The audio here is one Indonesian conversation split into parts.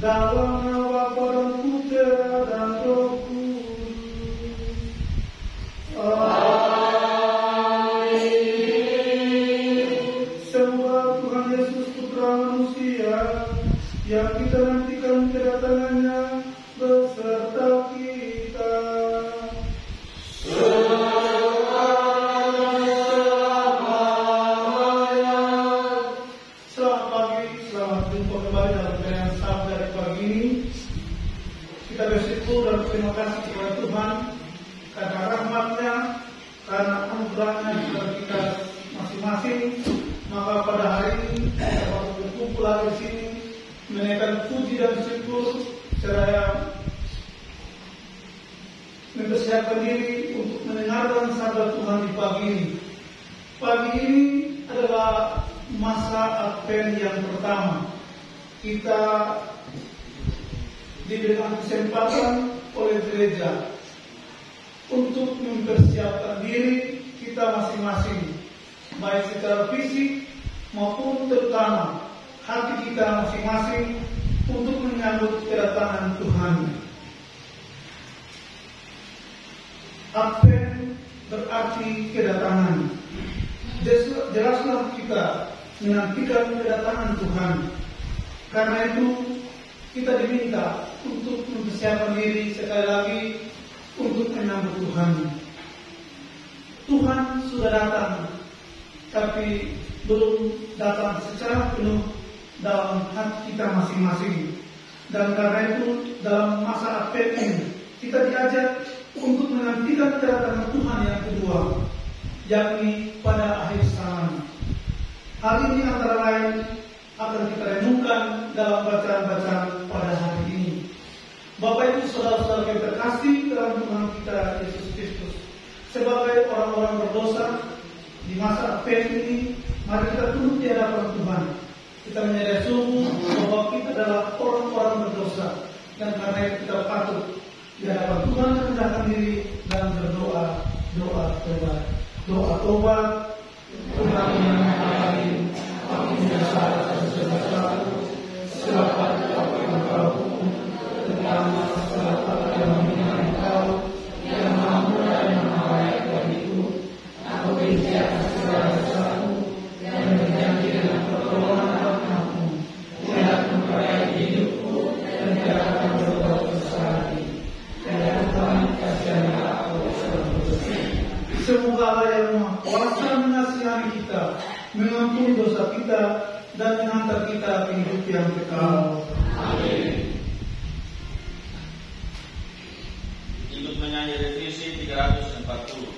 dalam nama Bapa dan Putra dan Roh Kudus. Amin. Semoga Tuhan Yesus Putra Manusia yang kita nantikan kedatangannya beserta kita. Selamat pagi, selamat jumpa kembali dalam dengan sabda dari pagi ini. Kita bersyukur dan terima kasih kepada Tuhan karena rahmat-Nya, karena anugerah-Nya kepada kita masing-masing. Maka pada hari ini kita dapat berkumpul lagi di sini menaikkan puji dan syukur seraya mempersiapkan diri untuk mendengarkan sabda Tuhan di pagi ini. Pagi ini adalah masa Advent yang pertama. Kita diberikan kesempatan oleh gereja untuk mempersiapkan diri kita masing-masing, baik secara fisik maupun terutama hati kita masing-masing untuk menyambut kedatangan Tuhan. Advent berarti kedatangan. Jelaslah kita menantikan kedatangan Tuhan. Karena itu kita diminta untuk mempersiapkan diri sekali lagi untuk menyambut Tuhan. Tuhan sudah datang, tapi belum datang secara penuh dalam hati kita masing-masing. Dan karena itu dalam masa Advent ini kita diajak untuk menantikan kedatangan Tuhan yang kedua, yakni pada akhir zaman. Hal ini antara lain akan kita renungkan dalam bacaan-bacaan pada hari ini. Bapak Ibu saudara-saudara yang terkasih dalam Tuhan kita Yesus Kristus, sebagai orang-orang berdosa di masa Advent ini, mari kita tunduk di hadapan Tuhan. Kita menyadari sungguh bahwa kita adalah orang-orang berdosa, dan karena itu kita patut di hadapan Tuhan merendahkan diri dan berdoa, doa tobat. Tuhan yang Maha Agung, aku menyesal atas segala sesuatu, sebab apa yang Engkau hukum, terutama sebab apa yang menghina Engkau, yang Maha Mulia dan Maha Baik bagiku. Aku benci atas segala sesuatu yang berjanji dengan pertolongan rahmat-Mu, hendak memperbaiki hidupku dan tidak akan berbuat dosa lagi. Ya Tuhan, kasihanlah aku seorang berdosa. Semoga Allah yang Maha Kuasa mengasihani kita, mengampuni dosa kita, dan menghantar kita ke hidup yang kekal. Amin. Ikut menyanyi revisi 340.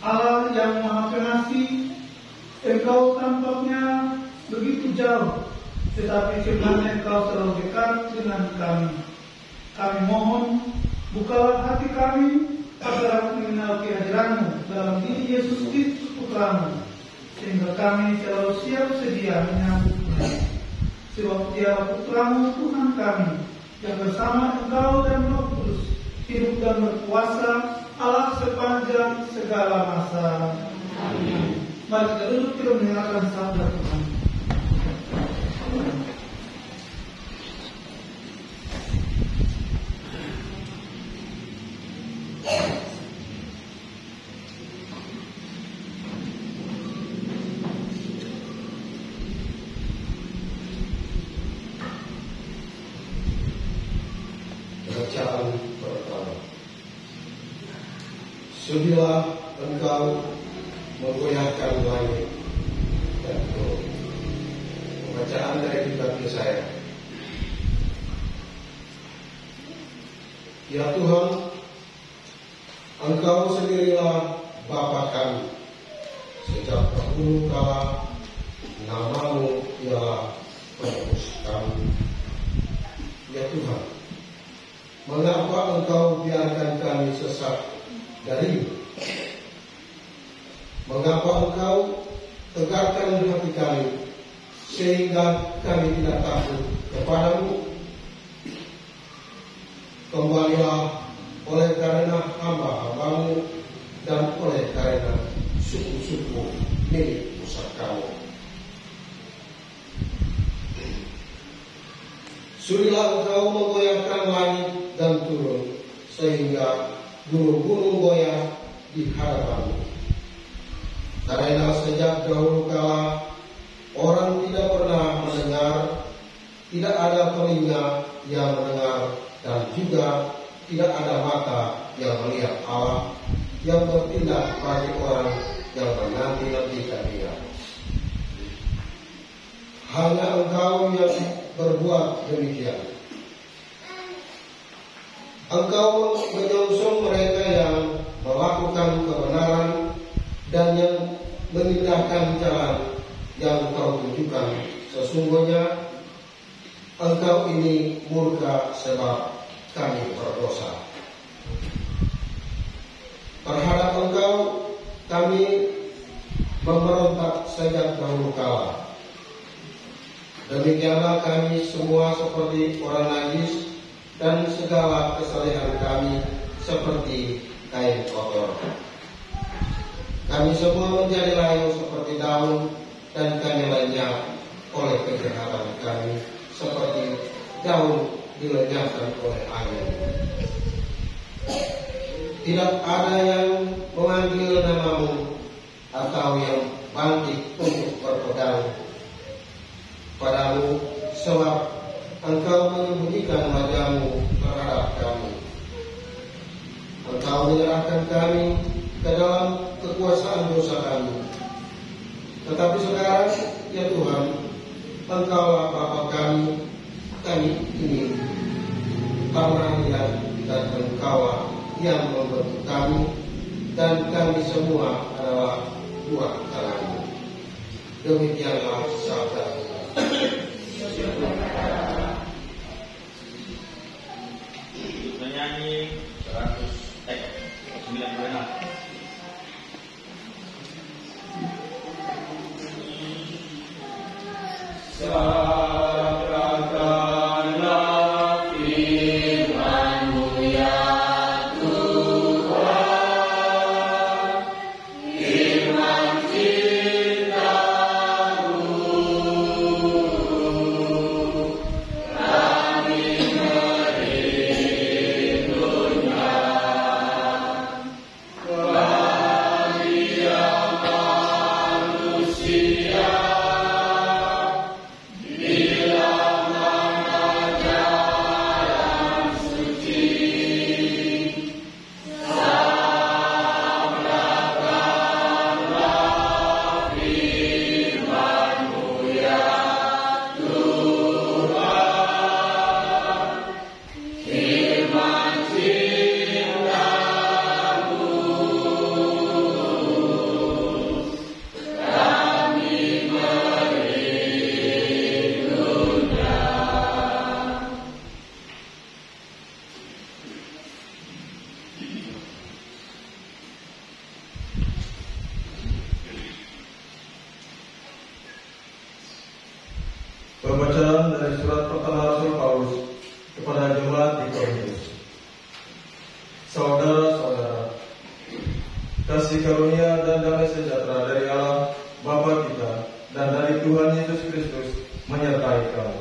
Allah yang Maha Pengasih, Engkau tampaknya begitu jauh, tetapi sebenarnya Engkau selalu dekat dengan kami. Kami mohon, bukalah hati kami agar mengenal kehadiran-Mu kuasa-Mu, sehingga kami selalu siap sedia menyambutnya. Sebab Dialah Putra-Mu Tuhan kami, yang bersama Engkau dan Roh Kudus hidup dan berkuasa Allah sepanjang segala masa. Amin. Mari kita duduk, kita mendengarkan sabda Tuhan. Bacaan pertama. Sudilah Engkau menggoyahkan langit dan bumi. Pembacaan dari kitab Yesaya. Ya Tuhan, Engkau sendirilah Bapa kami. Sejak dahulu kala nama-Mu ialah penebus kami. Ya Tuhan, mengapa Engkau biarkan kami sesat dari-Mu? Mengapa Engkau tegarkan hati kami sehingga kami tidak takut kepada-Mu? Kembalilah oleh karena hamba-hamba-Mu dan oleh karena suku-suku milik pusakamu. Sudilah Engkau menggoyahkan langit dan turun, sehingga gunung-gunung goyah di hadapan-Mu. Karena sejak dahulu kala orang tidak pernah mendengar, tidak ada telinga yang mendengar, dan juga tidak ada mata yang melihat Allah yang bertindak bagi orang yang menanti-nantikan Dia. Hanya Engkau yang berbuat demikian. Engkau menyongsong mereka yang melakukan kebenaran dan yang menindakkan jalan yang Kau tunjukkan. Sesungguhnya Engkau ini murka sebab kami berdosa. Terhadap Engkau kami memberontak sejak dahulu kala. Demikianlah kami semua seperti orang najis, dan segala kesalehan kami seperti kain kotor. Kami semua menjadi layu seperti daun, dan kami lenyap oleh kejahatan kami seperti daun dilenyapkan oleh angin. Tidak ada yang memanggil nama-Mu atau yang bangkit untuk berpegang padamu, sebab Engkau menyembunyikan wajah-Mu terhadap kami. Engkau menyerahkan kami ke dalam kekuasaan dosa kami. Tetapi sekarang, ya Tuhan, Engkaulah Bapa kami, kami ini karena Dia dan Engkaulah yang membentuk kami, dan kami semua adalah buah tangan-Mu. Demikianlah sabda Tuhan. Menyanyi 96. Sabdakanlah firman-Mu ya Tuhan, firman cinta-Mu, kami merindunya. Kami yang manusia kasih karunia dan damai sejahtera dari Allah Bapa kita dan dari Tuhan Yesus Kristus menyertai kamu.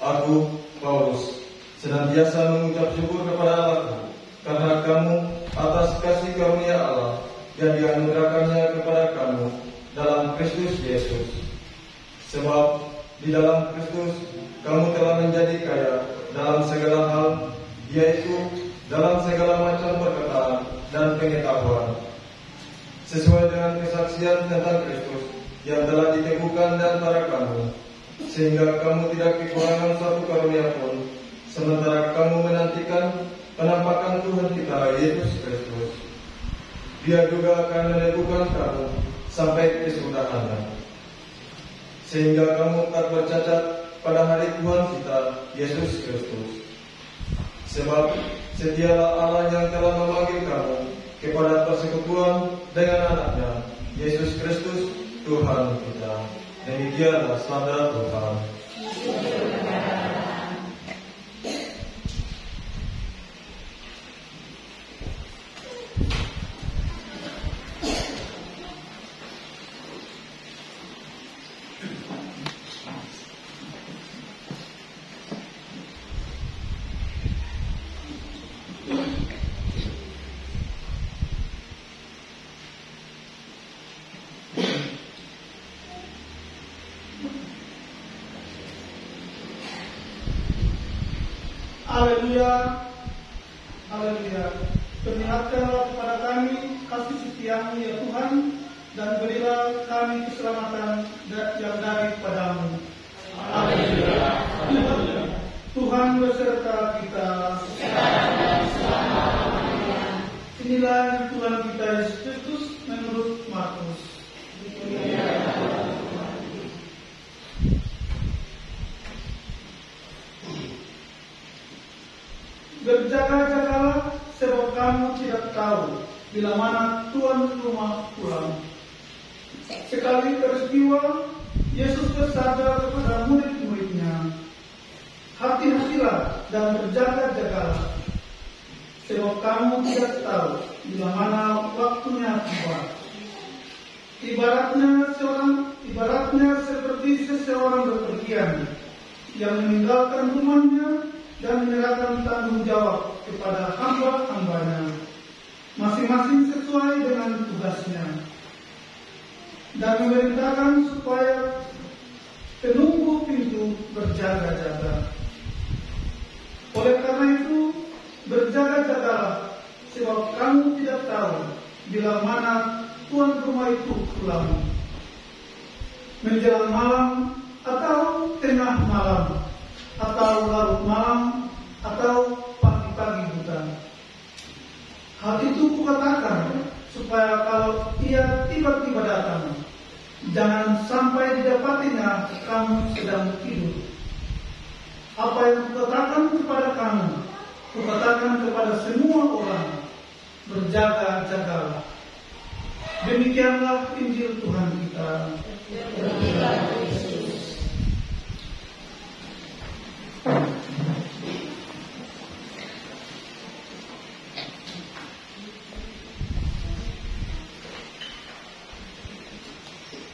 Aku, Paulus, senantiasa mengucap syukur kepada Allah karena kamu atas kasih karunia Allah yang dianugerahkannya kepada kamu dalam Kristus Yesus. Sebab di dalam Kristus kamu telah menjadi kaya dalam segala hal, yaitu dalam segala macam perkataan dan pengetahuan, sesuai dengan kesaksian tentang Kristus yang telah diteguhkan di antara kamu, sehingga kamu tidak kekurangan suatu karunia pun, sementara kamu menantikan penampakan Tuhan kita Yesus Kristus. Dia juga akan meneguhkan kamu sampai kesudahannya, sehingga kamu tak bercacat pada hari Tuhan kita Yesus Kristus. Sebab setialah Allah yang telah memanggil kamu kepada persekutuan dengan anaknya Yesus Kristus Tuhan kita. Demikianlah sabda Tuhan. Haleluya, haleluya. Perlihatkanlah kepada kami kasih setiamu ya Tuhan, dan berilah kami keselamatan yang daripadamu. Haleluya. Tuhan beserta kita. Inilah Tuhan kita Yesus Kristus menurut Markus. Berjaga-jagalah, sebab kamu tidak tahu bila mana tuan rumah pulang. Sekali peristiwa, Yesus bersabda kepada murid-muridnya, hati-hatilah dan berjaga-jagalah, sebab kamu tidak tahu bila mana waktunya tiba. Ibaratnya seperti seseorang bepergian yang meninggalkan rumahnya dan menyerahkan tanggung jawab kepada hamba-hambanya, masing-masing sesuai dengan tugasnya, dan memerintahkan supaya penunggu pintu berjaga-jaga. Oleh karena itu, berjaga-jagalah, sebab kamu tidak tahu bila mana tuan rumah itu pulang, menjelang malam atau tengah malam, atau larut malam, atau pagi-pagi buta. Hal itu kukatakan supaya kalau ia tiba-tiba datang, jangan sampai didapatinya kamu sedang tidur. Apa yang kukatakan kepada kamu, kukatakan kepada semua orang, berjaga-jagalah. Demikianlah Injil Tuhan kita.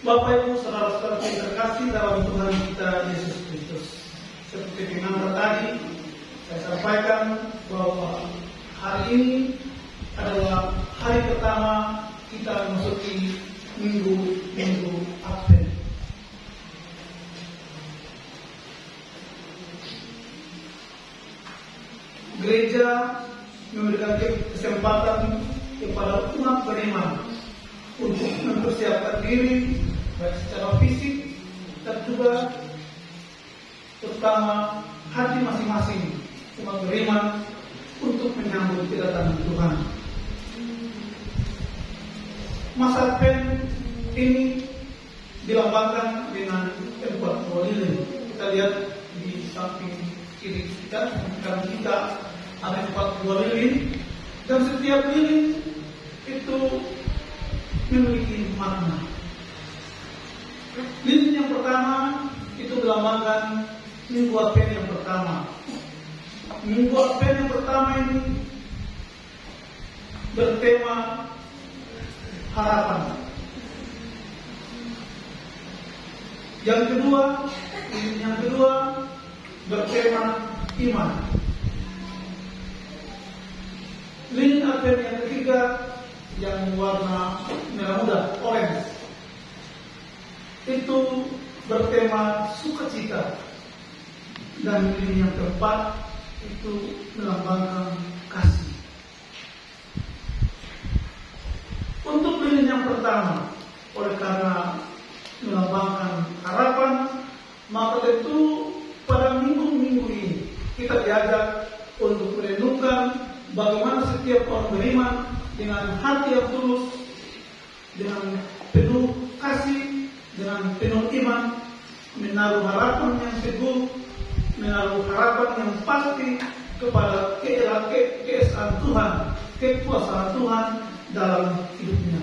Bapak Ibu saudara-saudara yang terkasih dalam Tuhan kita Yesus Kristus, seperti pengantar tadi saya sampaikan bahwa hari ini adalah hari pertama kita memasuki minggu Advent. Gereja memberikan kesempatan kepada umat beriman untuk mempersiapkan diri baik secara fisik dan juga terutama hati masing-masing umat beriman untuk menyambut kedatangan Tuhan. Masa Advent ini dilambangkan dengan 4 buah lilin. Kita lihat di samping kiri kita, dan kita ada 4 buah lilin, dan setiap lilin itu memiliki makna. Lilin yang pertama itu dilambangkan minggu Advent yang pertama. Minggu Advent yang pertama ini bertema harapan. Yang kedua bertema iman. Lilin Advent yang ketiga yang warna merah muda, orange, itu bertema sukacita. Dan lilin yang keempat itu melambangkan kasih. Untuk lilin yang pertama, oleh karena melambangkan harapan, maka tentu pada minggu-minggu ini kita diajak untuk merenungkan bagaimana setiap orang beriman dengan hati yang tulus, dengan penuh kasih, dengan penuh iman, menaruh harapan yang teguh, menaruh harapan yang pasti kepada keesaan Tuhan, kekuasaan Tuhan dalam hidupnya.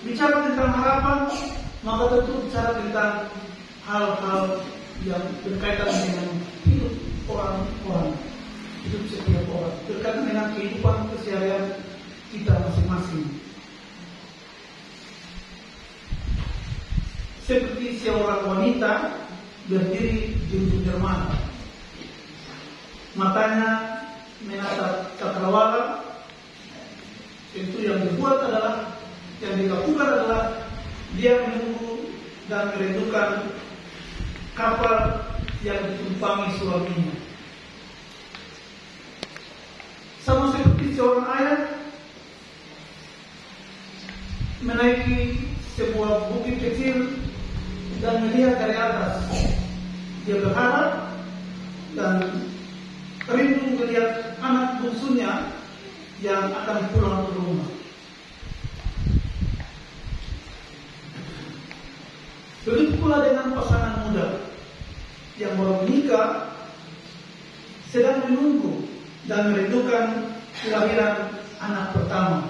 Bicara tentang harapan, maka tentu bicara tentang hal-hal yang berkaitan dengan hidup orang-orang, hidup setiap orang, berkaitan dengan kehidupan keseharian kita masing-masing. Seperti seorang wanita berdiri di ujung dermaga, matanya menatap cakrawala. Tentu yang dilakukan adalah dia menunggu dan merindukan kapal yang ditumpangi suaminya. Sama seperti seorang ayah menaiki sebuah bukit kecil dan melihat dari atas, dia berharap dan rindu melihat anak bungsunya yang akan pulang ke rumah. Begitu pula dengan pasangan muda yang baru menikah, sedang menunggu dan merindukan kelahiran anak pertama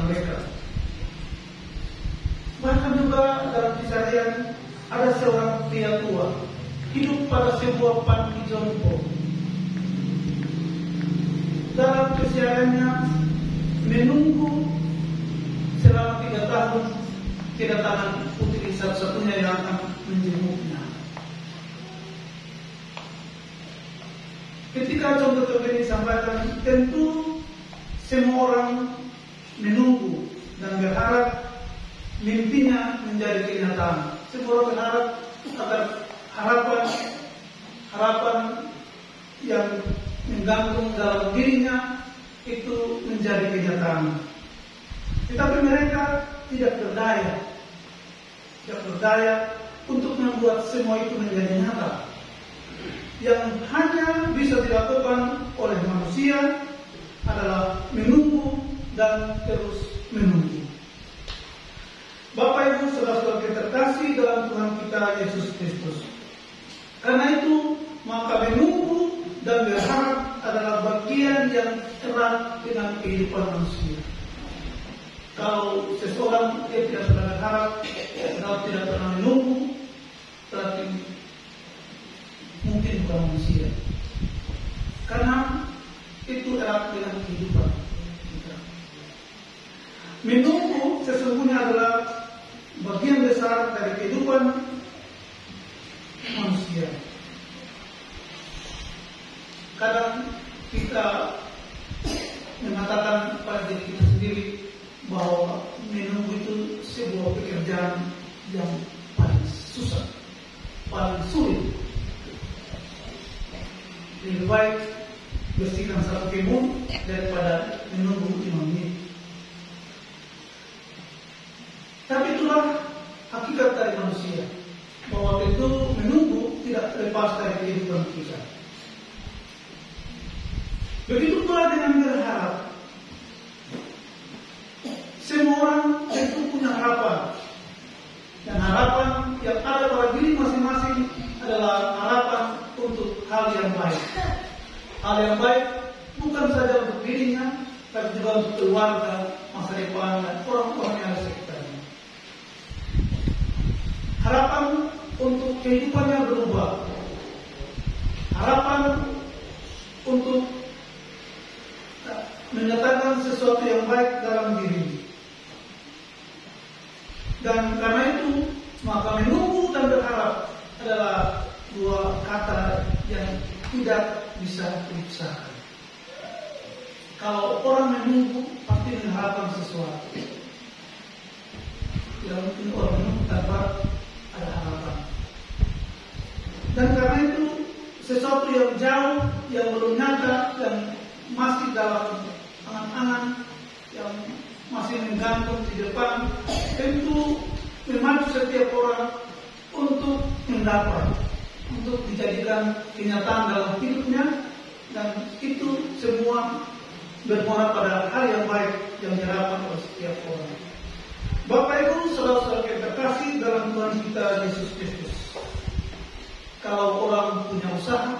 mereka. Bahkan juga dalam kisah ada seorang pria tua hidup pada sebuah panti jompo. Dalam kesehariannya menunggu selama 3 tahun kedatangan putri satu-satunya yang akan menjenguknya. Ketika contoh-contoh ini disampaikan, tentu semua orang menunggu dan berharap mimpinya menjadi kenyataan. Semua orang berharap agar harapan yang menggantung dalam dirinya itu menjadi kenyataan. Tetapi mereka tidak berdaya untuk membuat semua itu menjadi nyata. Yang hanya bisa dilakukan oleh manusia adalah menunggu dan terus menunggu. Bapak Ibu saudara-saudara terkasih dalam Tuhan kita Yesus Kristus. Karena itu maka menunggu dan berharap adalah bagian yang erat dengan kehidupan manusia. Kalau seseorang tidak pernah berharap, kalau tidak pernah menunggu, berarti mungkin bukan manusia. Karena itu erat dengan kehidupan kita. Menunggu sesungguhnya adalah bagian besar dari kehidupan manusia. Kadang kita mengatakan pada diri kita sendiri bahwa menunggu itu sebuah pekerjaan yang paling susah, paling sulit. Lebih baik bersihkan satu kebun daripada menunggu 5 menit. Tapi itulah hakikat dari manusia, bahwa tentu menunggu tidak lepas dari kehidupan kita. Begitu pula dengan berharap. Semua orang tentu punya harapan. Dan harapan yang ada pada diri masing-masing adalah harapan untuk hal yang baik. Hal yang baik bukan saja untuk dirinya, tapi juga untuk keluarga, masa depan, dan orang-orang yang ada sekitarnya. Harapan untuk kehidupannya berubah. Harapan untuk menyatakan sesuatu yang baik dalam diri. Dan karena itu, maka menunggu dan berharap adalah dua kata yang tidak bisa dipisahkan. Kalau orang menunggu, pasti mengharapkan sesuatu. Tidak mungkin orang menunggu tanpa ada harapan. Dan karena itu, sesuatu yang jauh, yang belum nyata, yang masih dalam angan-angan, yang masih menggantung di depan, tentu memacu setiap orang untuk mendapat, untuk dijadikan kenyataan dalam hidupnya, dan itu semua bermuara pada hal yang baik yang diharapkan oleh setiap orang. Bapak Ibu, saudara-saudara yang terkasih dalam Tuhan kita Yesus Kristus, kalau orang punya usaha,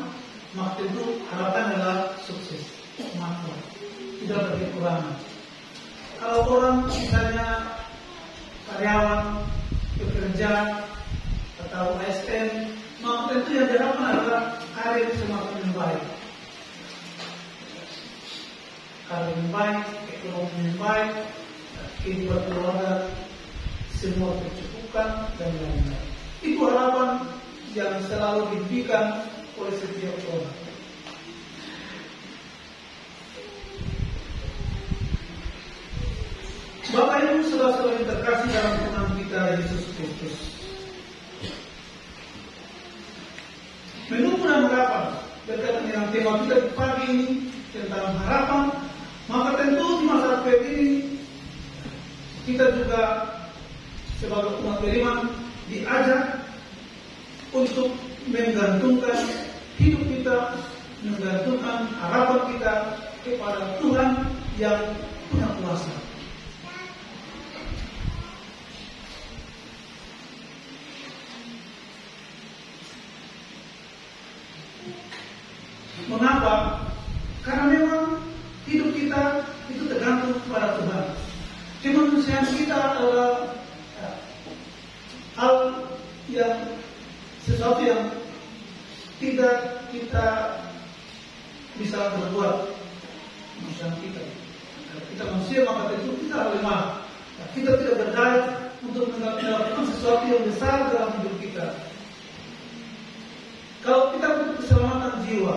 maka itu harapan adalah sukses, makmur, tidak berkekurangan. Kalau orang misalnya karyawan, pekerja, atau ASN, maka tentu yang diharapkan adalah karir semakin membaik. Karir yang baik, ekonomi yang baik, kehidupan keluarga, semua tercukupkan, dan lain-lain. Itu harapan yang selalu diberikan oleh setiap orang. Bapak Ibu, saudara-saudara yang terkasih dalam Tuhan kita Yesus Kristus, menunggu dan harapan berkaitan dengan tema kita di pagi ini tentang harapan, maka tentu di masyarakat ini kita juga sebagai umat beriman diajak untuk menggantungkan hidup kita, menggantungkan harapan kita kepada Tuhan yang punya kuasa. Mengapa? Karena memang hidup kita itu tergantung kepada Tuhan. Kemanusiaan kita adalah hal yang sesuatu yang tidak kita bisa berbuat. Manusia kita. Kalau kita manusia, maka tentu kita lemah. Kita tidak berdaya untuk melakukan sesuatu yang besar dalam hidup kita. Kalau kita butuh keselamatan jiwa,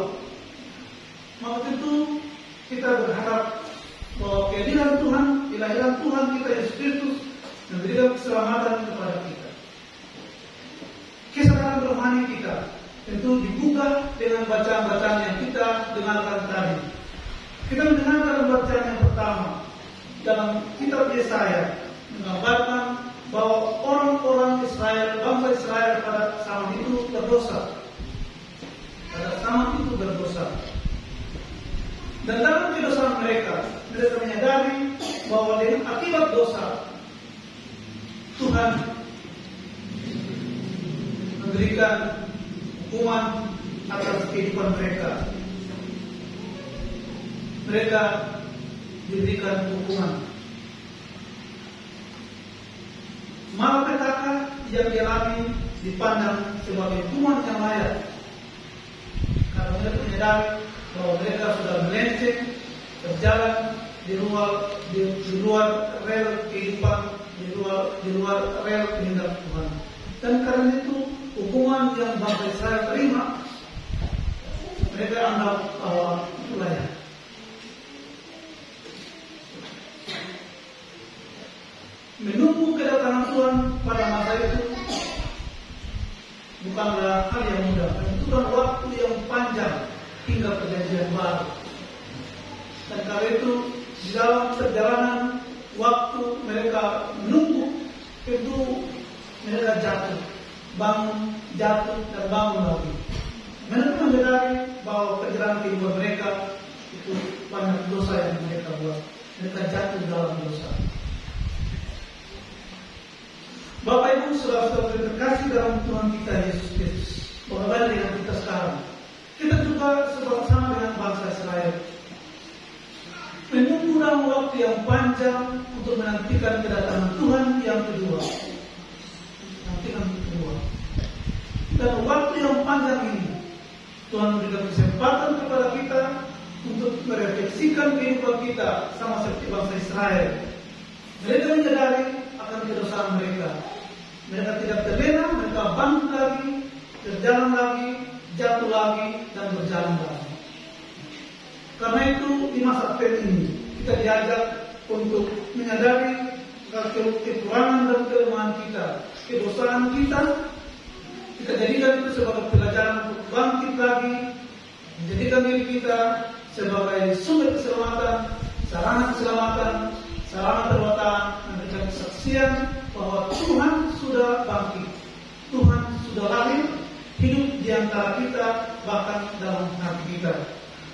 maka tentu kita berharap bahwa kehadiran Tuhan, kelahiran Tuhan kita Yesus Kristus memberikan keselamatan kepada kita. Kesadaran rohani kita tentu dibuka dengan bacaan-bacaan yang kita dengarkan tadi. Kita mendengarkan bacaan yang pertama dalam kitab Yesaya menggambarkan bahwa orang-orang Israel, bangsa Israel pada zaman itu berdosa. Pada zaman itu berdosa. Dan dalam kedosaan mereka menyadari bahwa dengan akibat dosa Tuhan memberikan hukuman atas kehidupan mereka. Mereka diberikan hukuman. Malapetaka yang dialami dipandang sebagai hukuman yang layak. Karena mereka menyadari bahwa mereka sudah melenceng, berjalan di luar rel kehidupan, di luar rel kehendak Tuhan. Dan karena itu hukuman yang bangsa Israel terima, mereka anggap bahwa itu layak. Menunggu kedatangan Tuhan pada masa itu bukanlah hal yang mudah. Membutuhkan waktu yang panjang hingga perjanjian baru. Dan karena itu di dalam perjalanan waktu mereka menunggu, itu mereka jatuh, bangun, jatuh dan bangun lagi. Mereka menyadari bahwa perjalanan kehidupan mereka itu banyak dosa yang mereka buat. Mereka jatuh dalam dosa. Bapak Ibu, saudara-saudara terkasih dalam Tuhan kita Yesus Kristus, berbeda dengan kita sekarang. Kita juga sama dengan bangsa Israel, menunggu dalam waktu yang panjang untuk menantikan kedatangan Tuhan yang kedua. Nantikan kedua. Dan waktu yang panjang ini, Tuhan memberikan kesempatan kepada kita untuk merefleksi menyaksikan kehidupan kita sama seperti bangsa Israel. Mereka menyadari akan kedosaan mereka. Mereka tidak terlena, mereka bangkit lagi, berjalan lagi, jatuh lagi, dan berjalan lagi. Karena itu di masa Advent ini kita diajak untuk menyadari kekurangan dan kelemahan kita, kedosaan kita. Kita jadikan itu sebagai pelajaran untuk bangkit lagi, menjadikan diri kita sebagai sumber keselamatan, sarana keselamatan, sarana terbatas, memberikan kesaksian bahwa Tuhan sudah bangkit, Tuhan sudah lahir, hidup di antara kita, bahkan dalam hati kita.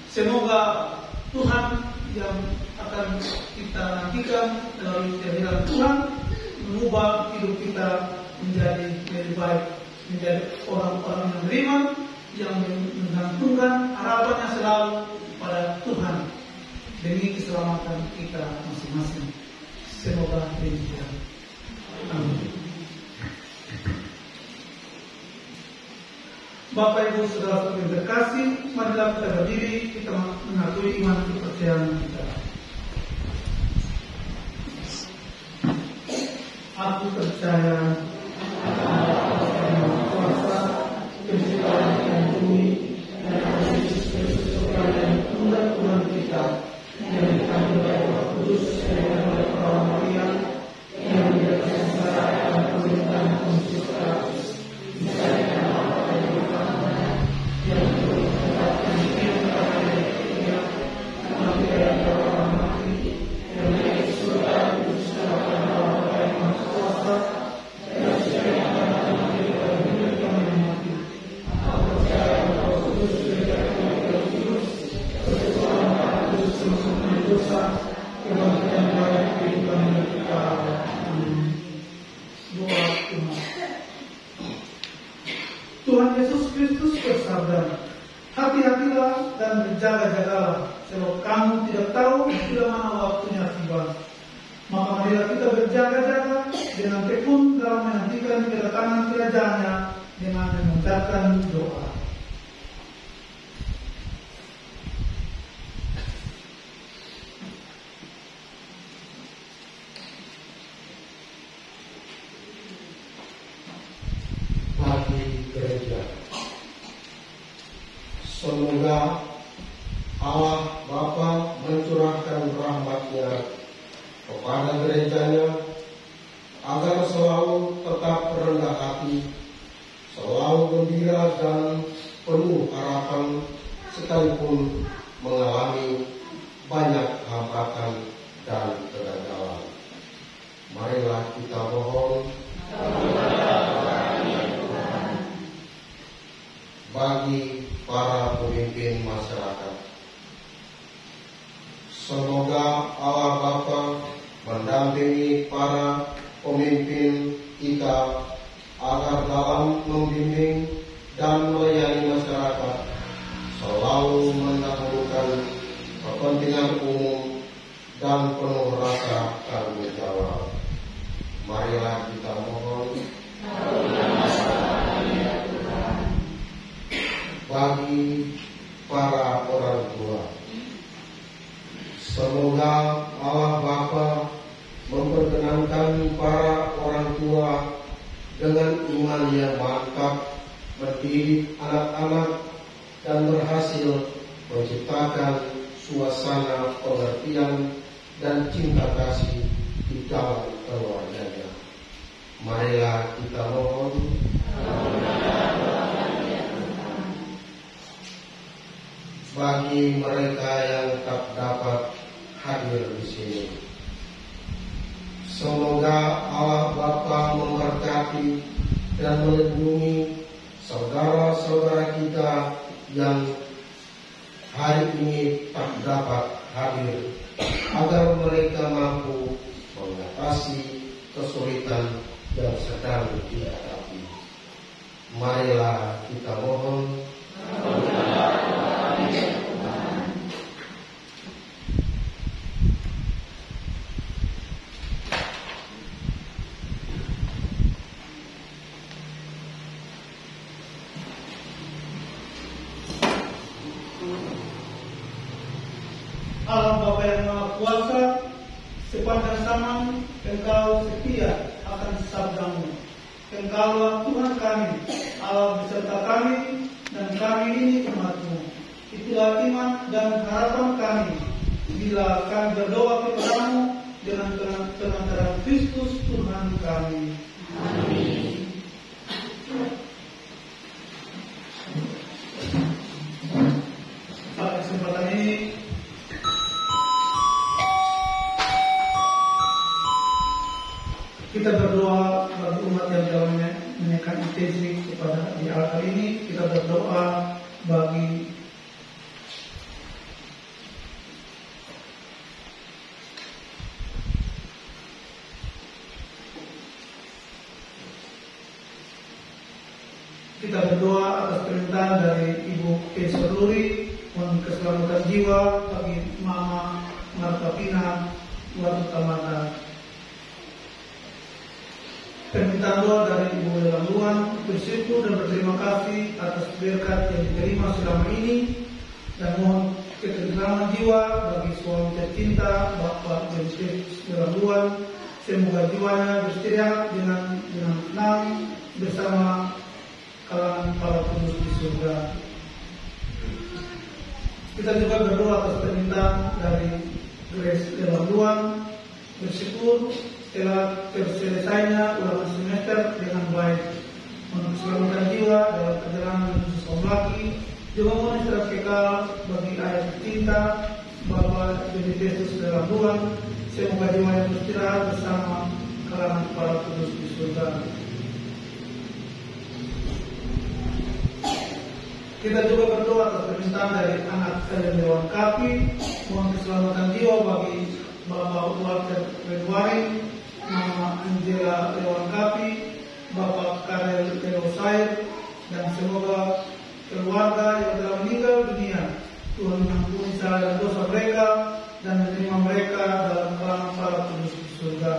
Semoga Tuhan yang akan kita nantikan melalui kehadiran Tuhan mengubah hidup kita menjadi lebih baik, menjadi orang-orang yang beriman, yang menggantungkan harapannya selalu pada Tuhan demi keselamatan kita masing-masing. Semoga demikian. Amin. Bapak Ibu Saudara yang terkasih, marilah kita berdiri, kita mengakui iman kepercayaan kita. Aku percaya kuasa penciptaan dan bumi dan Yesus Kristus yang Tuhan kita, yang dikandung oleh Roh Kudus dan oleh Perawan Maria, yang diberikan secara dan pemerintahan Pontius Pilatus, disayangkan Allah dan Tuhan, yang berkata yang pada mati dan orang mati, yang naik ke surga kudus dan Allah yang Maha Kuasa, dan segala yang mati dan hidup yang mati. Aku percaya Roh Kudus dan Roh Kudus, persekutuan Maha Kudus semua dosa, kebangkitan dan kehidupan yang kekal. Amin. Doa Tuhan. Tuhan Yesus Kristus bersabda, hati-hatilah dan berjaga-jagalah, sebab kamu tidak tahu bila mana waktunya tiba. Maka marilah kita berjaga-jaga dengan tekun dalam menantikan kedatangan kerajaannya dengan mengucapkan doa. Bagi gereja, semoga Allah Bapa mencurahkan rahmat-Nya kepada gerejanya agar selalu tetap rendah hati, selalu gembira dan penuh harapan sekalipun mengalami banyak hambatan dan kegagalan. Marilah kita mohon bagi para pemimpin masyarakat. Semoga Allah Bapa mendampingi para pemimpin kita agar dalam membimbing dan melayani masyarakat selalu mendahulukan kepentingan umum dan penuh rasa tanggung jawab. Marilah kita mohon bagi para orang tua. Semoga Allah Bapa memperkenankan para orang tua dengan iman yang mantap mendidik anak-anak dan berhasil menciptakan suasana pengertian dan cinta kasih di dalam keluarganya. Marilah kita mohon bagi mereka yang tak dapat hadir di sini. Semoga Allah Bapa memberkati dan melindungi saudara-saudara kita yang hari ini tak dapat hadir, agar mereka mampu mengatasi kesulitan yang sedang dihadapi. Marilah kita mohon Allah Bapa yang Maha Kuasa, sepanjang zaman Engkau setia akan sabdamu. Engkaulah Tuhan kami, Allah beserta kami, dan kami ini umat-Mu. Itulah iman dan harapan kami bila kami berdoa kepadamu dengan pengantaran Kristus Tuhan kami. Amin. Pada kesempatan ini kita berdoa bagi umat yang dalam menekan intensi kepada di awal kali ini. Kita berdoa bagi atas perintah dari Ibu Kesoruri, mohon keselamatan jiwa bagi Mama Marta Pina, Watu Tamata. Permintaan doa dari Ibu Lelanduan, bersyukur dan berterima kasih atas berkat yang diterima selama ini, dan mohon ketentraman jiwa bagi suami tercinta Bapak Bensius Lelanduan. Semoga jiwanya beristirahat dengan tenang bersama kalangan para kudus di surga. Kita juga berdoa atas permintaan dari Grace Lelanduan, bersyukur setelah terselesainya ulangan semester dengan baik, untuk keselamatan jiwa dalam perjalanan menuju sekolah lagi. Juga mohon istirahat kekal bagi ayah tercinta Bapak Benedictus Lelanduan. Semoga jiwanya beristirahat bersama kalangan para kudus di surga. Kita juga berdoa atas permintaan dari anak Ellen Dewan Kapi, mohon keselamatan jiwa bagi Bapak Walter Redwari, Mama Angela Dewan Kapi, Bapak Karel Leosair, dan semoga keluarga yang telah meninggal dunia Tuhan mengampuni salah dan dosa mereka dan menerima mereka dalam kalangan para kudus di surga.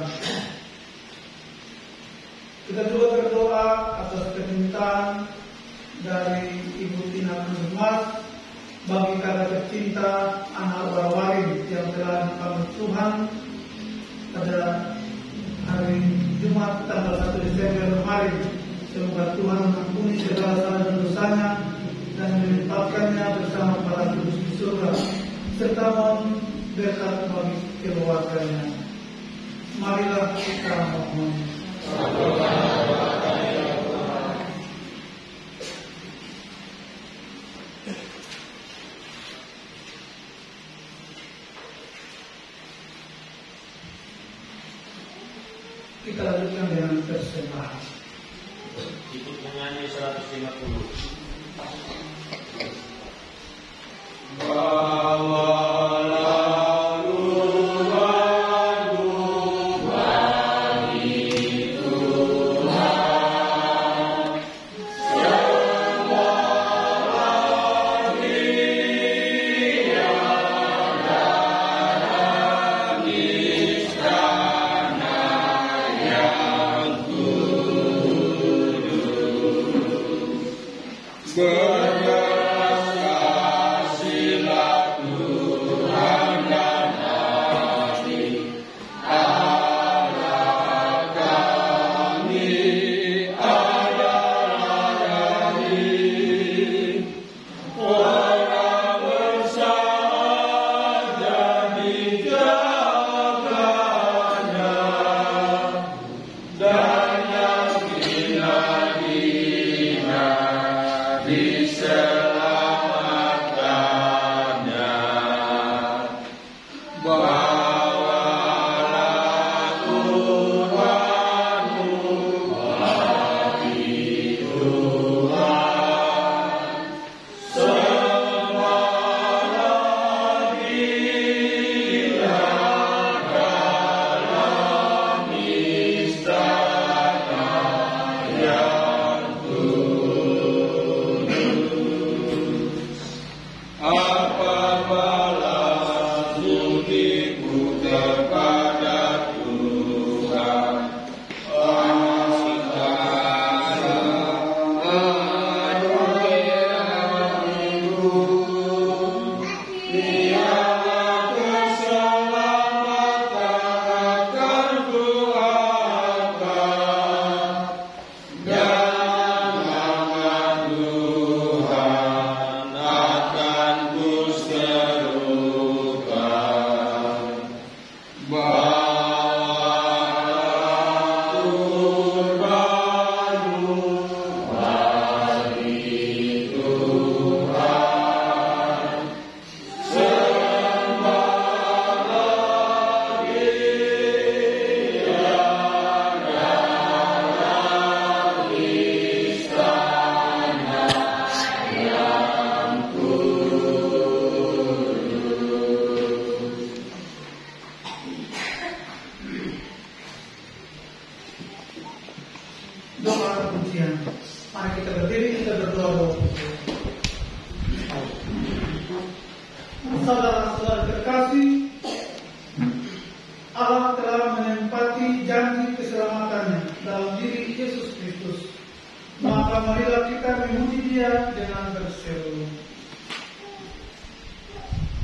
Kita juga berdoa atas permintaan dari Ibu Tina Kunzumas bagi kakak tercinta anak Warawari yang telah dipamit Tuhan pada hari Jumat tanggal 1 Desember kemarin. Semoga Tuhan mengampuni segala salah dan dosanya dan menempatkannya bersama para kudus di surga, serta mohon berkat bagi keluarganya. Marilah kita mohon. Kita lanjutkan dengan persembahan. Ikut menyanyi 150. Berdoa kasih, Allah telah menempati janji keselamatannya dalam diri Yesus Kristus. Maka marilah kita memuji Dia dengan berseru.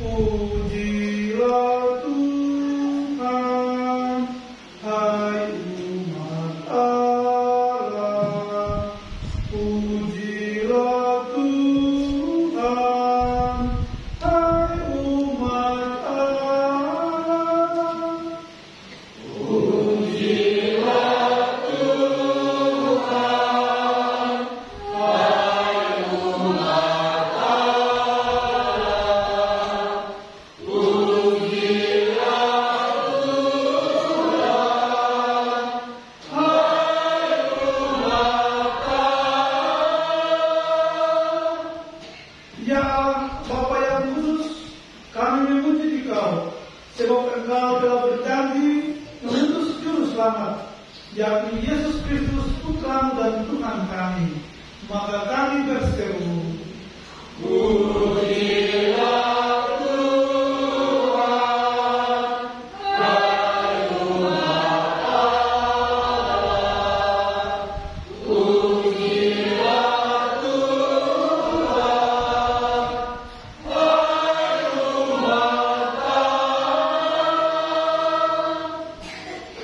Pujilah Tuhan, hai umat Allah. Pujilah Tuhan, hai umat Allah. Pujilah Tuhan, hai umat Allah. Pujilah Tuhan, hai umat Allah. Ya Allah, Bapa yang kudus, kami memuji Dikau, sebab Engkau telah berjanji mengutus Juru Selamat, yakni Yesus Kristus, Putra dan Tuhan kami. Maka kami berseru, Pujilah Tuhan, hai umat Allah. Pujilah Tuhan, hai umat Allah.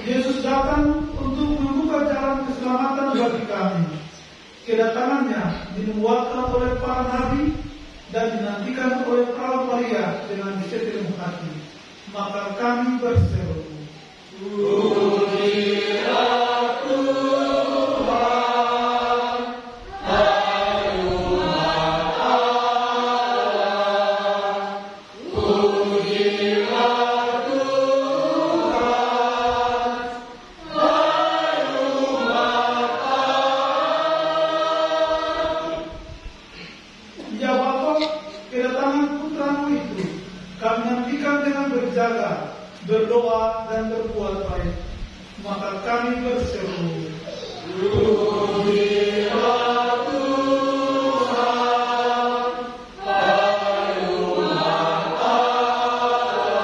Yesus datang untuk membuka jalan keselamatan bagi kami. Kedatangannya dinubuatkan oleh para nabi dan dinantikan oleh perawan Maria dengan sepenuh hati. Maka kami berseru, Pujilah Tuhan, hai umat Allah. Pujilah Tuhan, hai umat Allah. Ya Bapa, kedatangan Putra-Mu itu kami nantikan dengan berjaga, berdoa dan berbuat baik. Maka kami berseru, Pujilah Tuhan, hai umat Allah.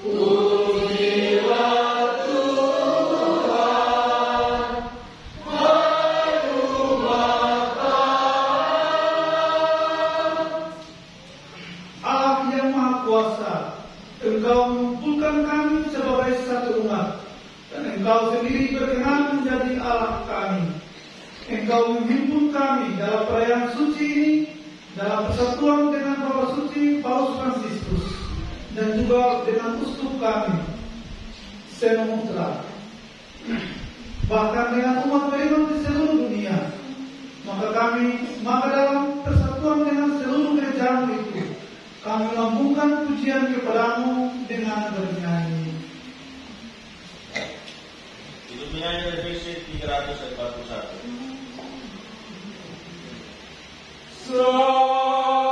Pujilah Tuhan, hai umat Allah. Allah yang Maha Kuasa, Engkau mengumpulkan kami sebagai satu umat, dan Engkau sendiri berkenan menjadi Allah kami. Engkau memimpin kami dalam perayaan suci ini, dalam persatuan dengan Bapa Suci Paus Fransiskus, dan juga dengan uskup kami, Senemutra, bahkan dengan umat beriman di seluruh dunia. Maka dalam persatuan dengan seluruh gereja-Mu itu, kami melambungkan pujian kepada-Mu dengan bernyanyi. Hidup menyanyi revisi 341. Pujilah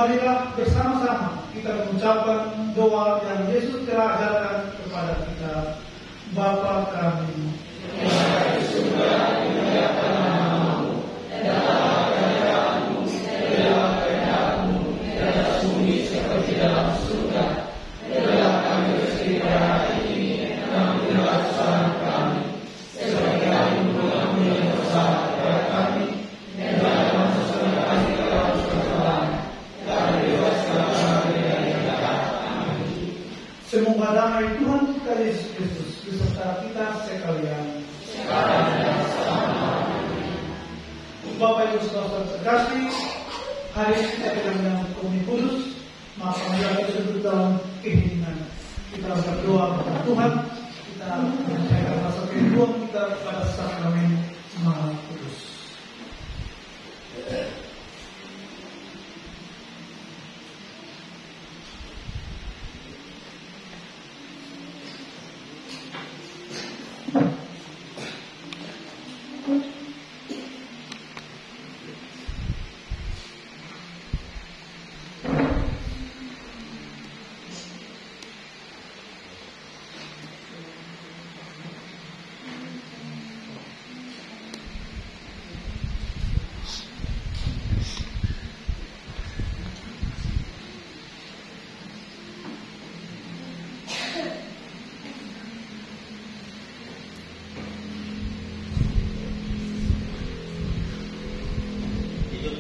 Marilah bersama-sama kita mengucapkan doa yang Yesus telah ajarkan kepada kita. Bapa kami yang ada di surga, dimuliakan namamu, datanglah kerajaanmu, jadilah kehendakmu di atas bumi seperti dalam surga. Berilah kami rezeki pada hari ini, dan ampunilah kesalahan kami, seperti kami mengampuni yang bersalah kepada kami, dan jangan masukkan kami ke dalam pencobaan, tapi bebaskanlah kami dari yang jahat. Amin. Semoga damai Tuhan kita Yesus Kristus beserta kita sekalian. Sekarang dan selama-lamanya. Bapak Ibu Saudara terkasih, hari ini kita akan menyambut Komuni Kudus, maka marilah kita duduk dalam keheningan. Kita berdoa kepada Tuhan, kita mencairkan rasa kerinduan kita kepada sakramen Maha Kudus.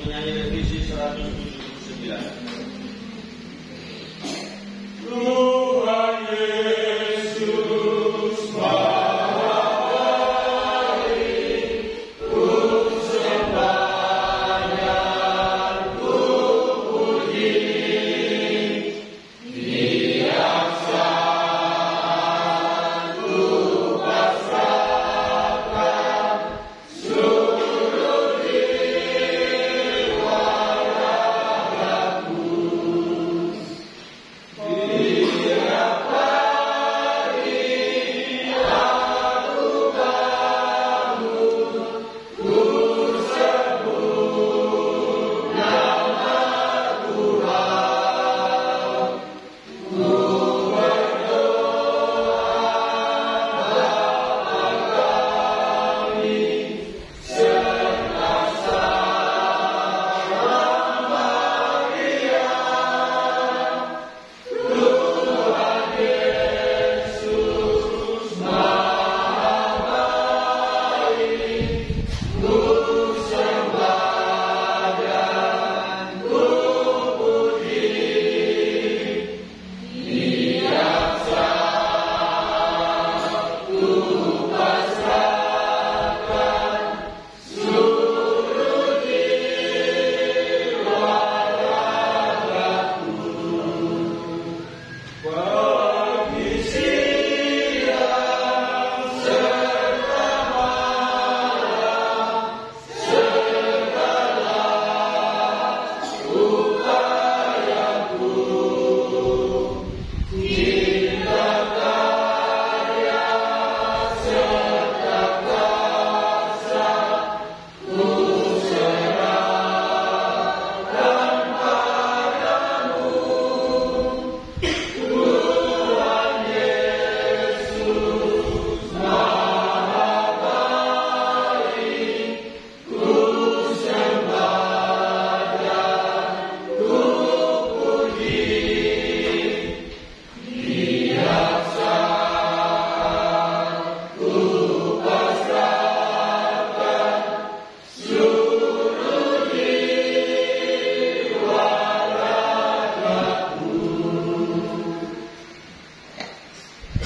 Penyanyi revisi 179. Tuhan Yesus Mahabaik, ku sembah dan ku puji, Dia sang ku pasrahkan seluruh jiwa ragaku.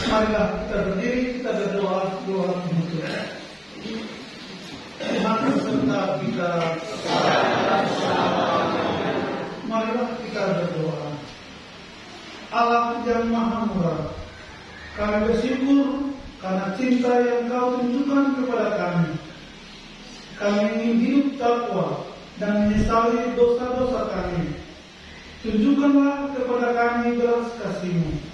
Marilah kita berdiri, kita berdoa, doa penutup. Mari serta kita, marilah kita berdoa. Allah yang Maha Murah, kami bersyukur karena cinta yang Kau tunjukkan kepada kami. Kami ingin hidup takwa dan menyesali dosa-dosa kami. Tunjukkanlah kepada kami belas kasih-Mu.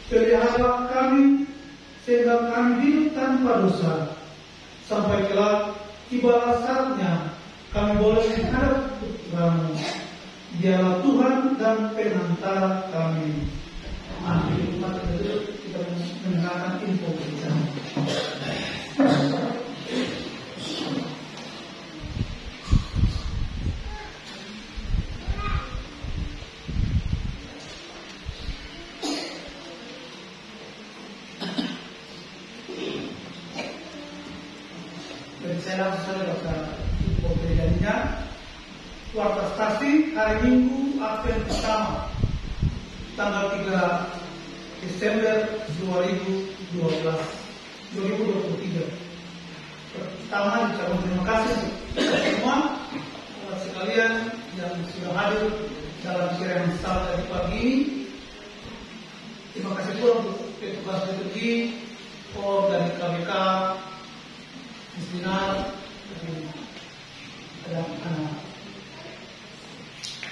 Peliharalah kami sehingga kami hidup tanpa dosa, sampai kelak tiba saatnya kami boleh menghadap Putra-Mu. Dialah Tuhan dan penantara kami. Amin. Mari kita mendengarkan info kita. Saya langsung saja ke info kejadiannya. Warta stasi hari Minggu Advent pertama tanggal 3 Desember 2023. Pertama ucapkan terima kasih kepada semua sekalian yang sudah hadir dalam kiraan salat tadi pagi ini. Terima kasih pula untuk petugas liturgi dari KBK, Misdinar, ada anak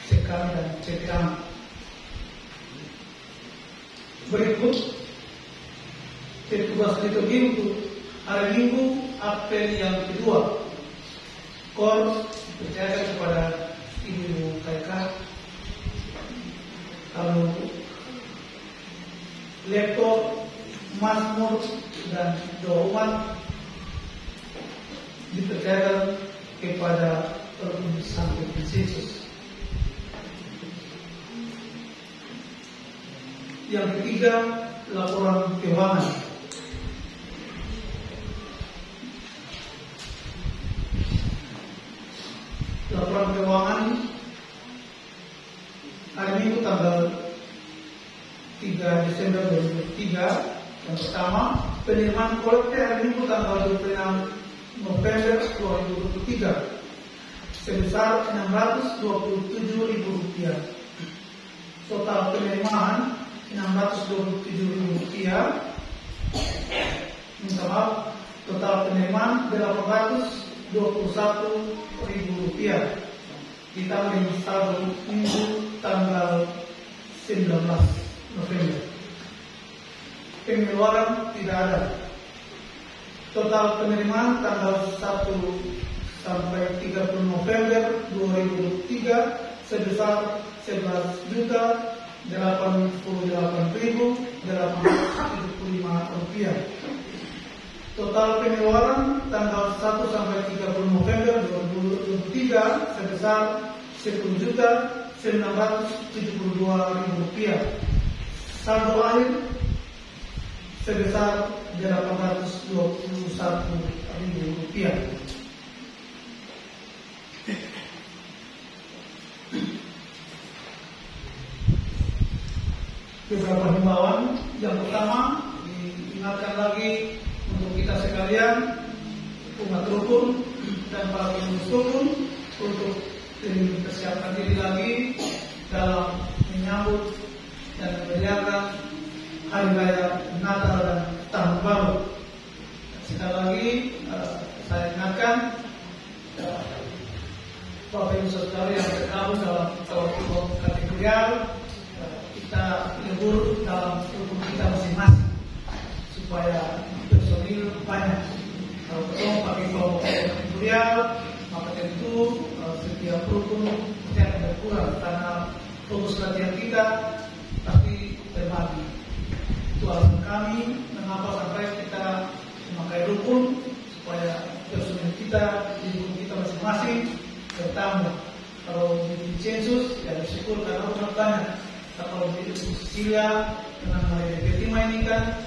sekam dan cekam. Berikut petugas liturgi untuk hari Minggu Advent yang kedua. Kor percaya kepada Ibu Kaika. Lalu lektor Mazmur dan doa umat dipercayakan kepada Perhubungan Sampai Yesus. Yang ketiga, laporan keuangan. Laporan keuangan hari Minggu tanggal 3 Desember 2023. Yang pertama, penerimaan kolektif hari Minggu tanggal 26 November 2023 sebesar Rp627.000. Total penerimaan Rp627.000. Minta maaf, total penerimaan Rp821.000. Kita menjadi saldo Minggu tanggal 19 November. Pengeluaran tidak ada. Total penerimaan tanggal 1 sampai 30 November 2023 sebesar Rp11.088.875. Total pengeluaran tanggal 1 sampai 30 November 2023 sebesar Rp10.972.000. Saldo akhir sebesar Rp821.000. Beberapa himbauan. Yang pertama, diingatkan lagi untuk kita sekalian, umat rukun dan para pengurus rukun, untuk mempersiapkan diri lagi dalam menyambut dan merayakan Hari Raya Natal dan Tahun Baru. Sekali lagi saya ingatkan Bapak Ibu Saudara yang tergabung dalam kelompok kategorial, kita lebur dalam rukun kita masing-masing supaya personil banyak. Kalau ketemu pakai kelompok kategorial, maka tentu setiap rukun pasti akan berkurang karena fokus latihan kita pasti terbagi. Itu alasan kami mengapa sampai kita memakai rukun supaya personil kita di rukun kita masing-masing bertambah. Kalau di census ya bersyukur karena umat banyak. Kalau di Sicilia dengan mulai Betima ini kan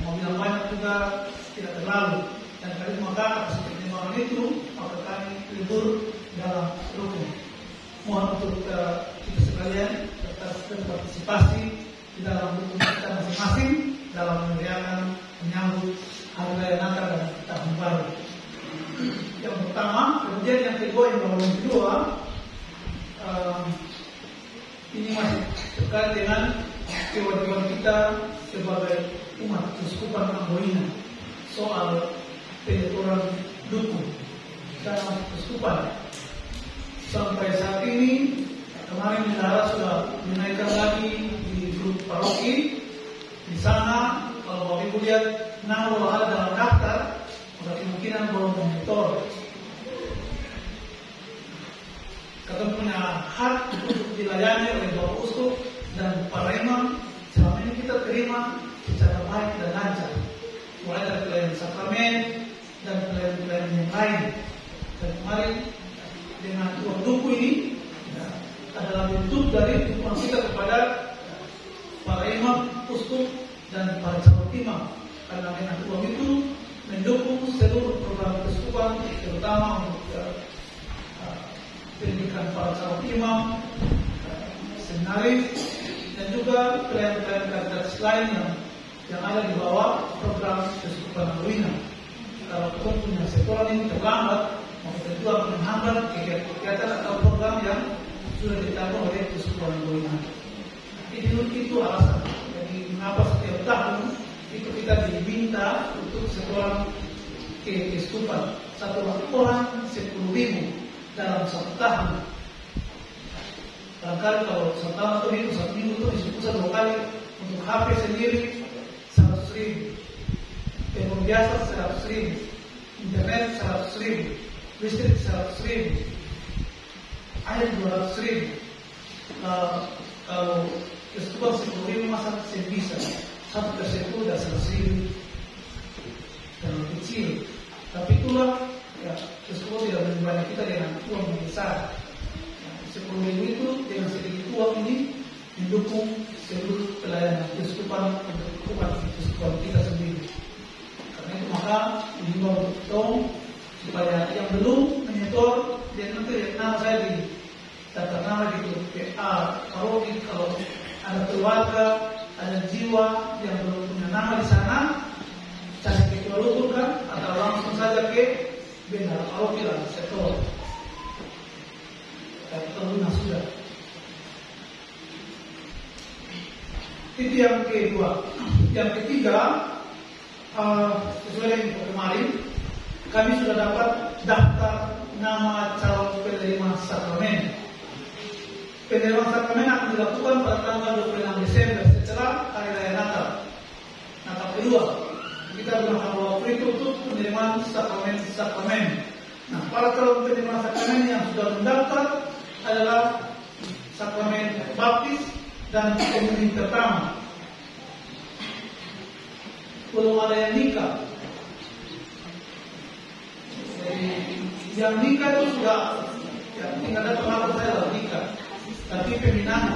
mobil banyak juga tidak terlalu. Dan kali maka atas pertimbangan itu maka kami libur dalam rukun. Mohon untuk kita sekalian tetap berpartisipasi di dalam rukun kita masing-masing dalam merayakan menyambut Hari Raya Natal dan Tahun Baru. Yang pertama, kemudian yang kedua, ini masih terkait dengan kewajiban kita sebagai umat Keuskupan Amboina soal pengaturan dukun dalam keuskupan. Sampai saat ini, kemarin bendahara sudah menaikkan lagi di grup paroki. Di sana, kalau Bapak Ibu lihat nama ada dalam daftar, maka kemungkinan belum monitor. Kita punya hak untuk terutama untuk pendidikan para calon imam, seminaris, dan juga pelayan-pelayan karakteris lain yang ada di bawah program Keuskupan Hawina. Kalau kita punya sekolah ini terlambat, maka tentu akan menghambat kegiatan atau program yang sudah ditanggung oleh Keuskupan Hawina. Itu alasan. Jadi mengapa setiap tahun itu kita diminta untuk sekolah keuskupan satu orang 10.000 dalam satu tahun. Barangkali kalau satu tahun atau itu satu minggu itu bisa 2 kali. Untuk HP sendiri 100.000, telepon biasa 100.000, internet 100.000, listrik 100.000, air 200.000. Kalau keuskupan 10.000 masa saya bisa 1% udah 100.000 dan kecil. Tapi itulah ya, keuskupan tidak membantu kita dengan uang yang besar. 10.000 itu dengan sedikit uang ini mendukung seluruh pelayanan keuskupan untuk umat keuskupan kita sendiri. Karena itu maka dihimbau tolong supaya yang belum menyetor dia nanti nama saya di daftar nama di grup PA. Kalau ada keluarga, ada jiwa yang belum punya nama di sana, cari ke Kuala Lumpur kan, atau langsung saja ke Bendara Paroki lah, setor. Terguna sudah. Itu yang kedua. Yang ketiga, sesuai dengan kemarin, kami sudah dapat daftar nama calon penerima sakramen. Penerimaan sakramen akan dilakukan pada tanggal 26 Desember setelah Hari Raya Natal. Natal kedua, kita gunakan waktu itu untuk penerimaan sakramen. Nah, para calon penerima sakramen yang sudah mendaftar adalah sakramen baptis dan komunitas pertama. Belum ada yang nikah. Jadi yang nikah itu sudah, ya, tinggal ada pengaruh saya nikah. Tapi pembinaan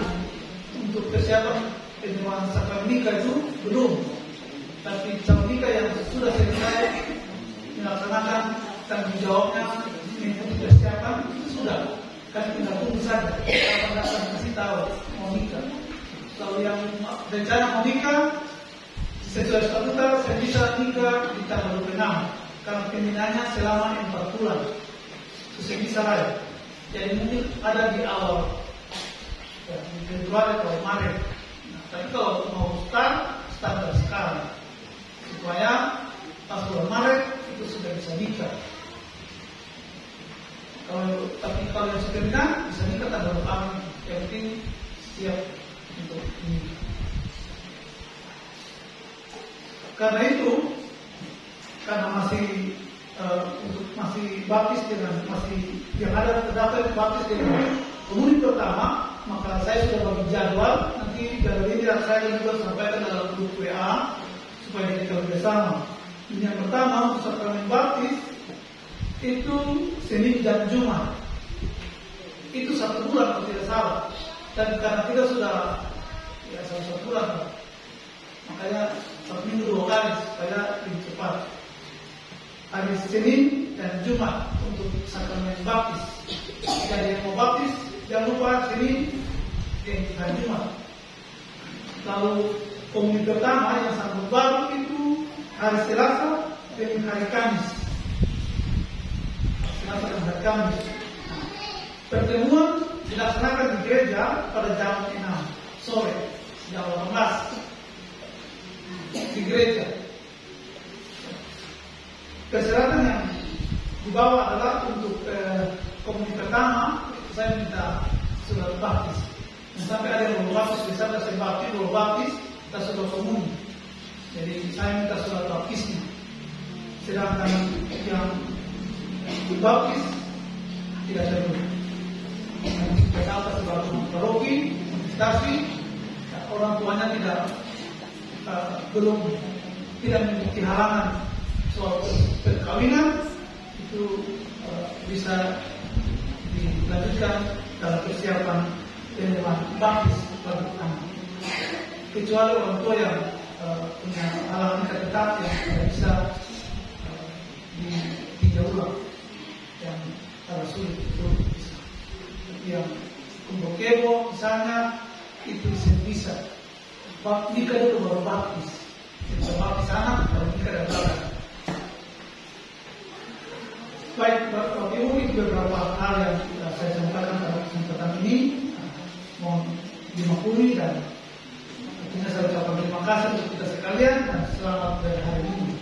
untuk persiapan penerimaan sakramen nikah itu belum. Tapi calon nikah yang sudah selesai melaksanakan tanggung jawabnya untuk persiapan itu sudah. Kan tinggal tunggu saja. Kapan datang kasih tahu mau nikah. Kalau yang rencana mau nikah sesuai statuta saya bisa nikah di tanggal 26. Karena pembinaannya selama 4 bulan. Itu saya bisa raya. Jadi mungkin ada di awal di Februari atau Maret. Nah, tapi kalau mau start dari sekarang supaya pas bulan Maret itu sudah bisa nikah. Tapi kalau yang sudah nikah bisa nikah tanggal 8. Yang penting siap untuk ini. Karena itu, karena masih baptis dengan masih yang ada terdaftar baptis dengan komuni pertama, maka saya sudah bagi jadwal. Nanti jadwal ini saya juga sampaikan dalam grup WA supaya kita bersama. Ini yang pertama untuk sakramen baptis itu Senin dan Jumat. Itu 1 bulan kalau tidak salah. Dan karena kita sudah ya 1 bulan, makanya 1 minggu 2 kali supaya lebih cepat. Hari Senin dan Jumat untuk sakramen baptis. Jadi yang mau baptis jangan lupa Senin dan Jumat. Lalu komuni pertama yang sambut baru itu hari Selasa dan hari Kamis. Selasa dan hari Kamis. Pertemuan dilaksanakan di gereja pada jam 6 sore, jam 18 di gereja. Persyaratan yang dibawa adalah untuk komuni pertama saya minta surat baptis. Sampai ada yang belum baptis, misalnya saya baptis, belum baptis, kita sudah komuni. Jadi saya minta surat baptisnya. Sedangkan yang dibaptis tidak ada dulu. Kita dapat sebagai paroki, administrasi, orang tuanya tidak memiliki halangan soal perkawinan, itu bisa dilanjutkan dalam persiapan penerimaan baptis bagi anak. Kecuali orang tua yang punya halangan tetap yang tidak bisa dijauh ulang. misalnya itu bisa nikah dulu baru baptis. Bisa baptis anak baru nikah dan bapak. Baik, Bapak Ibu, itu beberapa hal yang saya sampaikan pada kesempatan ini. Mohon dimaklumi dan tentunya saya ucapkan terima kasih untuk kita sekalian dan selamat dari hari ini.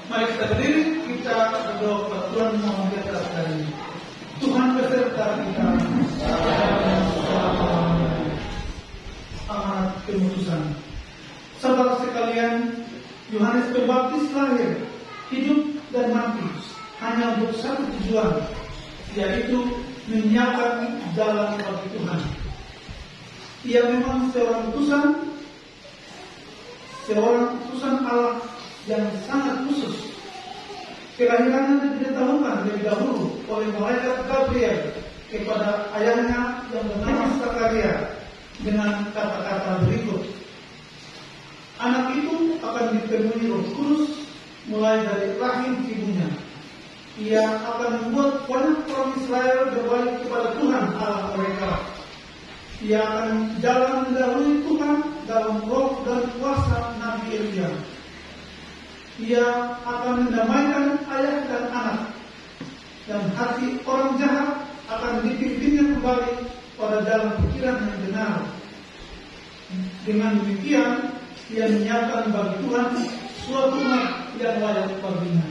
Mari kita berdiri, kita berdoa kepada Tuhan mohon berkat dari Tuhan beserta kita. Amanat kemutusan. Saudara sekalian, Yohanes Pembaptis lahir, hidup dan mati hanya untuk satu tujuan, yaitu menyiapkan jalan bagi Tuhan. Ia memang seorang utusan Allah yang sangat khusus. Kelahirannya diberitahukan lebih dahulu oleh malaikat Gabriel kepada ayahnya yang bernama Zakaria dengan kata-kata berikut. Anak itu akan dipenuhi Roh Kudus mulai dari rahim ibunya. Ia akan membuat banyak orang Israel berbalik kepada Tuhan Allah mereka. Ia akan jalan mendahului Tuhan dalam roh dan kuasa Nabi Elia. Ia akan mendamaikan ayah dan anak, dan hati orang jahat akan dipimpinnya kembali pada jalan pikiran yang benar. Dengan demikian, ia menyiapkan bagi Tuhan suatu umat yang layak baginya.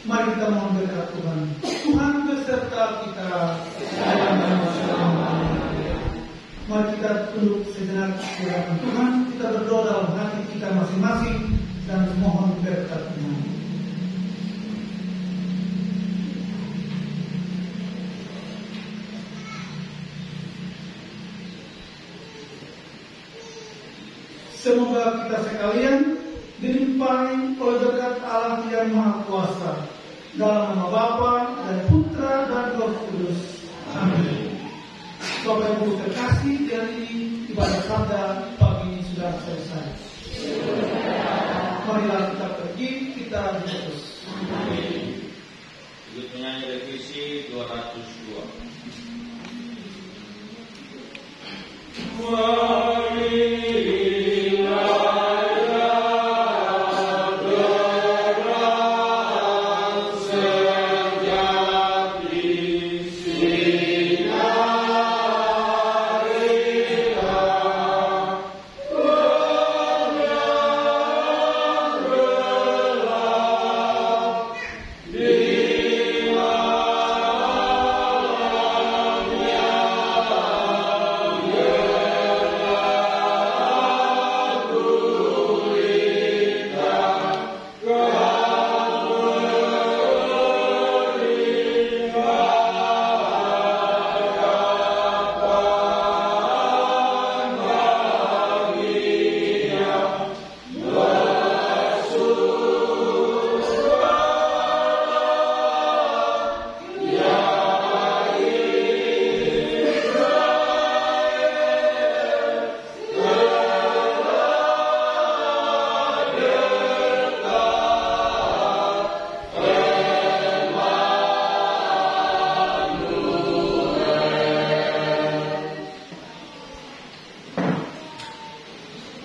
Mari kita mohon berkat Tuhan. Tuhan beserta kita. Mari kita tunduk sejenak di hadapan Tuhan. Kita berdoa dalam hati kita masing-masing dan mohon berkat-Nya. Semoga kita sekalian dilimpahi oleh berkat Allah yang Maha Kuasa, dalam nama Bapa dan Putra dan Roh Kudus. Amin. Bapak Ibu terkasih, dari ibadah sabda pagi ini sudah selesai. Marilah kita pergi, kita diutus. Ikut menyanyi revisi 202.